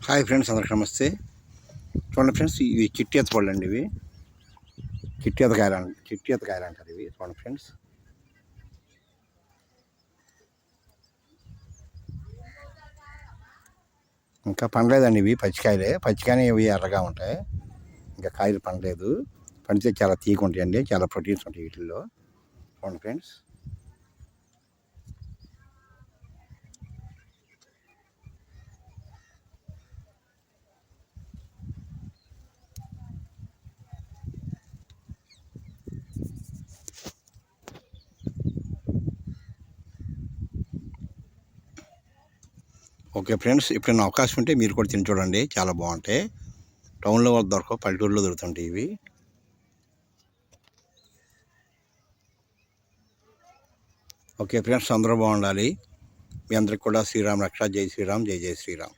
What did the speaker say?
Hi friends, అందరికి నమస్తే. చూడండి ఫ్రెండ్స్, ఇవి చిట్టి ఈత పళ్ళు అండి. ఇవి చిట్టి ఈత కాయలు అంటారు ఇవి. చూడండి ఫ్రెండ్స్, ఇంకా పండలేదండి. ఇవి పచ్చికాయనే ఇవి ఎర్రగా ఉంటాయి. ఇంకా కాయలు పండలేదు. పండితే చాలా తీగ ఉంటాయండి, చాలా ప్రోటీన్స్ ఉంటాయి వీటిల్లో. చూడండి ఫ్రెండ్స్, ఓకే ఫ్రెండ్స్, ఎప్పుడైనా అవకాశం ఉంటే మీరు కూడా తిని చూడండి, చాలా బాగుంటాయి. టౌన్లో వాళ్ళు దొరకవు, పల్లెటూరులో దొరుకుతుంటాయి ఇవి. ఓకే ఫ్రెండ్స్, అందరూ బాగుండాలి. మీ అందరికి కూడా శ్రీరామ్ రక్ష. జై శ్రీరామ్, జై జై శ్రీరామ్.